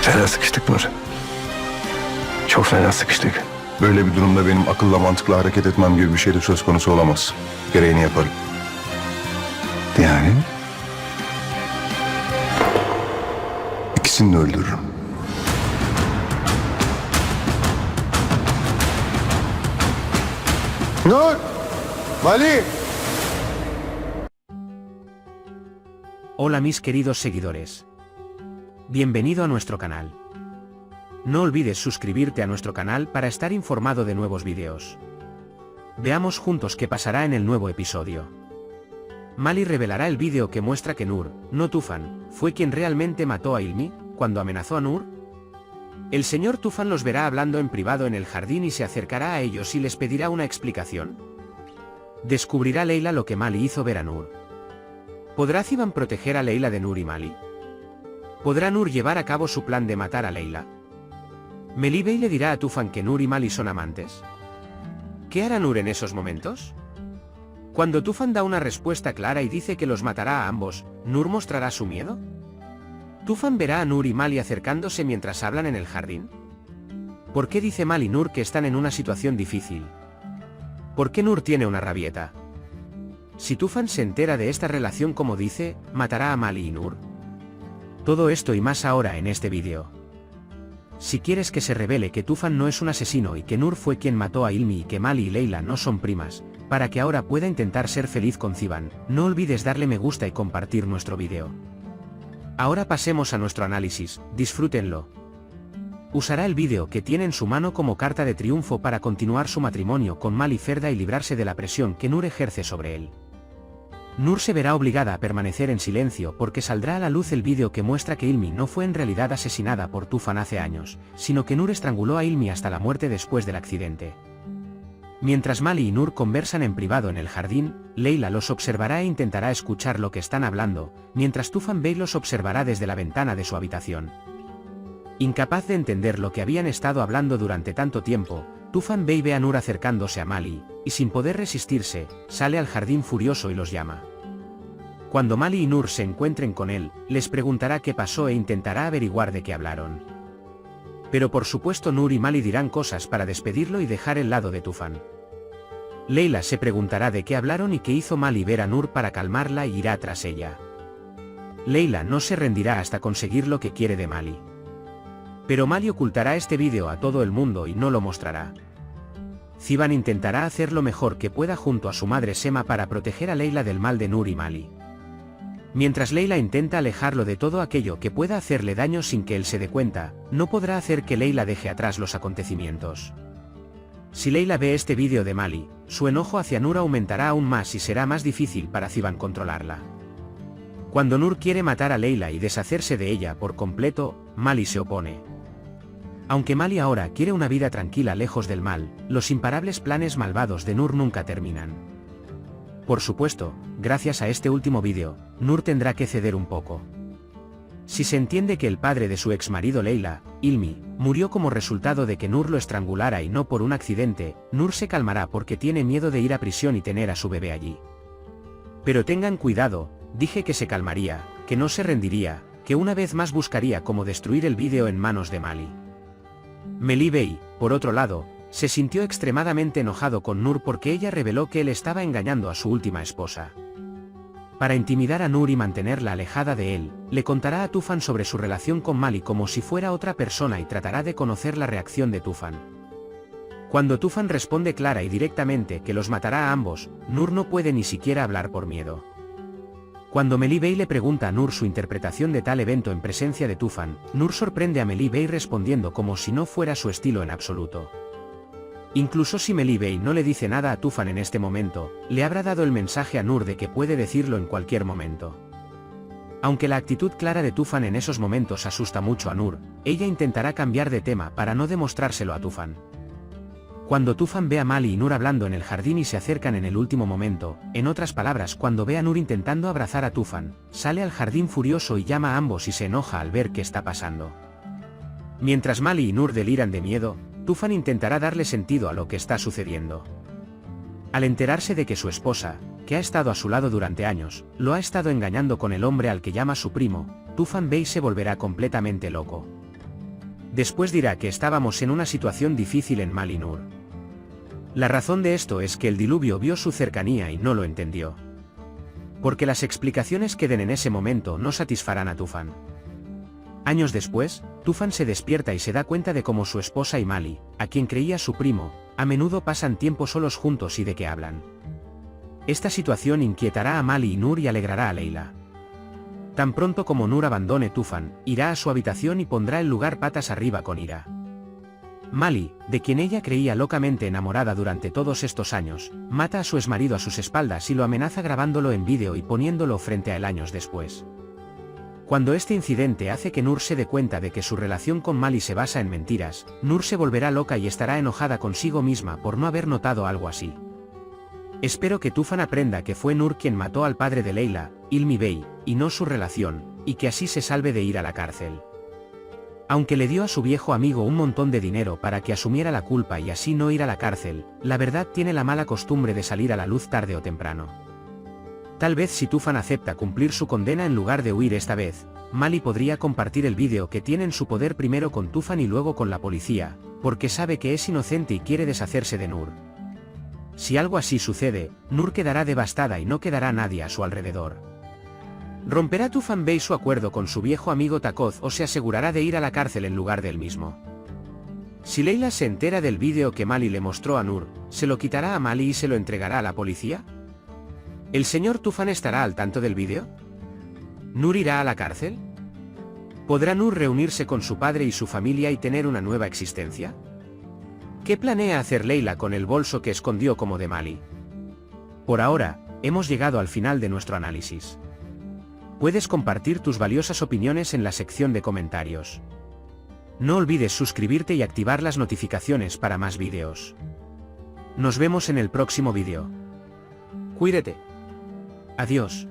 Fena sıkıştık Nur. Çok fena sıkıştık. Böyle bir durumda benim akılla mantıkla hareket etmem gibi bir şey de söz konusu olamaz. Gereğini yaparım. Yani? İkisini de öldürürüm. Nur! Mali! Hola mis queridos seguidores. Bienvenido a nuestro canal. No olvides suscribirte a nuestro canal para estar informado de nuevos vídeos. Veamos juntos qué pasará en el nuevo episodio. Mali revelará el vídeo que muestra que Nur, no Tufan, fue quien realmente mató a Ilmi, cuando amenazó a Nur. El señor Tufan los verá hablando en privado en el jardín y se acercará a ellos y les pedirá una explicación. Descubrirá Leila lo que Mali hizo ver a Nur. ¿Podrá Ziban proteger a Leila de Nur y Mali? ¿Podrá Nur llevar a cabo su plan de matar a Leila? ¿Melibey le dirá a Tufan que Nur y Mali son amantes? ¿Qué hará Nur en esos momentos? Cuando Tufan da una respuesta clara y dice que los matará a ambos, ¿Nur mostrará su miedo? ¿Tufan verá a Nur y Mali acercándose mientras hablan en el jardín? ¿Por qué dice Mali y Nur que están en una situación difícil? ¿Por qué Nur tiene una rabieta? Si Tufan se entera de esta relación como dice, ¿matará a Mali y Nur? Todo esto y más ahora en este vídeo. Si quieres que se revele que Tufan no es un asesino y que Nur fue quien mató a Ilmi y que Mali y Leila no son primas, para que ahora pueda intentar ser feliz con Ziban, no olvides darle me gusta y compartir nuestro vídeo. Ahora pasemos a nuestro análisis, disfrútenlo. Usará el vídeo que tiene en su mano como carta de triunfo para continuar su matrimonio con Mali Ferda y librarse de la presión que Nur ejerce sobre él. Nur se verá obligada a permanecer en silencio porque saldrá a la luz el vídeo que muestra que Ilmi no fue en realidad asesinada por Tufan hace años, sino que Nur estranguló a Ilmi hasta la muerte después del accidente. Mientras Mali y Nur conversan en privado en el jardín, Leila los observará e intentará escuchar lo que están hablando, mientras Tufan Bey los observará desde la ventana de su habitación. Incapaz de entender lo que habían estado hablando durante tanto tiempo, Tufan Bey ve a Nur acercándose a Mali, y sin poder resistirse, sale al jardín furioso y los llama. Cuando Mali y Nur se encuentren con él, les preguntará qué pasó e intentará averiguar de qué hablaron. Pero por supuesto Nur y Mali dirán cosas para despedirlo y dejar el lado de Tufan. Leila se preguntará de qué hablaron y qué hizo Mali ver a Nur para calmarla y irá tras ella. Leila no se rendirá hasta conseguir lo que quiere de Mali. Pero Mali ocultará este vídeo a todo el mundo y no lo mostrará. Ziban intentará hacer lo mejor que pueda junto a su madre Sema para proteger a Leila del mal de Nur y Mali. Mientras Leila intenta alejarlo de todo aquello que pueda hacerle daño sin que él se dé cuenta, no podrá hacer que Leila deje atrás los acontecimientos. Si Leila ve este vídeo de Mali, su enojo hacia Nur aumentará aún más y será más difícil para Ziban controlarla. Cuando Nur quiere matar a Leila y deshacerse de ella por completo, Mali se opone. Aunque Mali ahora quiere una vida tranquila lejos del mal, los imparables planes malvados de Nur nunca terminan. Por supuesto, gracias a este último vídeo, Nur tendrá que ceder un poco. Si se entiende que el padre de su ex marido Leila, Ilmi, murió como resultado de que Nur lo estrangulara y no por un accidente, Nur se calmará porque tiene miedo de ir a prisión y tener a su bebé allí. Pero tengan cuidado, dije que se calmaría, que no se rendiría, que una vez más buscaría cómo destruir el vídeo en manos de Mali. Melibey, por otro lado, se sintió extremadamente enojado con Nur porque ella reveló que él estaba engañando a su última esposa. Para intimidar a Nur y mantenerla alejada de él, le contará a Tufan sobre su relación con Mali como si fuera otra persona y tratará de conocer la reacción de Tufan. Cuando Tufan responde clara y directamente que los matará a ambos, Nur no puede ni siquiera hablar por miedo. Cuando Melibey le pregunta a Nur su interpretación de tal evento en presencia de Tufan, Nur sorprende a Melibey respondiendo como si no fuera su estilo en absoluto. Incluso si Melibey no le dice nada a Tufan en este momento, le habrá dado el mensaje a Nur de que puede decirlo en cualquier momento. Aunque la actitud clara de Tufan en esos momentos asusta mucho a Nur, ella intentará cambiar de tema para no demostrárselo a Tufan. Cuando Tufan ve a Mali y Nur hablando en el jardín y se acercan en el último momento, en otras palabras cuando ve a Nur intentando abrazar a Tufan, sale al jardín furioso y llama a ambos y se enoja al ver qué está pasando. Mientras Mali y Nur deliran de miedo, Tufan intentará darle sentido a lo que está sucediendo. Al enterarse de que su esposa, que ha estado a su lado durante años, lo ha estado engañando con el hombre al que llama su primo, Tufan Bey se volverá completamente loco. Después dirá que estábamos en una situación difícil en Mal y Nur. La razón de esto es que el diluvio vio su cercanía y no lo entendió. Porque las explicaciones que den en ese momento no satisfarán a Tufan. Años después, Tufan se despierta y se da cuenta de cómo su esposa y Mali, a quien creía su primo, a menudo pasan tiempo solos juntos y de qué hablan. Esta situación inquietará a Mali y Nur y alegrará a Leila. Tan pronto como Nur abandone Tufan, irá a su habitación y pondrá el lugar patas arriba con ira. Mali, de quien ella creía locamente enamorada durante todos estos años, mata a su exmarido a sus espaldas y lo amenaza grabándolo en vídeo y poniéndolo frente a él años después. Cuando este incidente hace que Nur se dé cuenta de que su relación con Mali se basa en mentiras, Nur se volverá loca y estará enojada consigo misma por no haber notado algo así. Espero que Tufan aprenda que fue Nur quien mató al padre de Leila, Ilmi Bey, y no su relación, y que así se salve de ir a la cárcel. Aunque le dio a su viejo amigo un montón de dinero para que asumiera la culpa y así no ir a la cárcel, la verdad tiene la mala costumbre de salir a la luz tarde o temprano. Tal vez si Tufan acepta cumplir su condena en lugar de huir esta vez, Mali podría compartir el vídeo que tiene en su poder primero con Tufan y luego con la policía, porque sabe que es inocente y quiere deshacerse de Nur. Si algo así sucede, Nur quedará devastada y no quedará nadie a su alrededor. ¿Romperá Tufan Bey su acuerdo con su viejo amigo Takoz o se asegurará de ir a la cárcel en lugar de él mismo? Si Leila se entera del vídeo que Mali le mostró a Nur, ¿se lo quitará a Mali y se lo entregará a la policía? ¿El señor Tufan estará al tanto del vídeo? ¿Nur irá a la cárcel? ¿Podrá Nur reunirse con su padre y su familia y tener una nueva existencia? ¿Qué planea hacer Leila con el bolso que escondió como de Mali? Por ahora, hemos llegado al final de nuestro análisis. Puedes compartir tus valiosas opiniones en la sección de comentarios. No olvides suscribirte y activar las notificaciones para más vídeos. Nos vemos en el próximo vídeo. Cuídate. Adiós.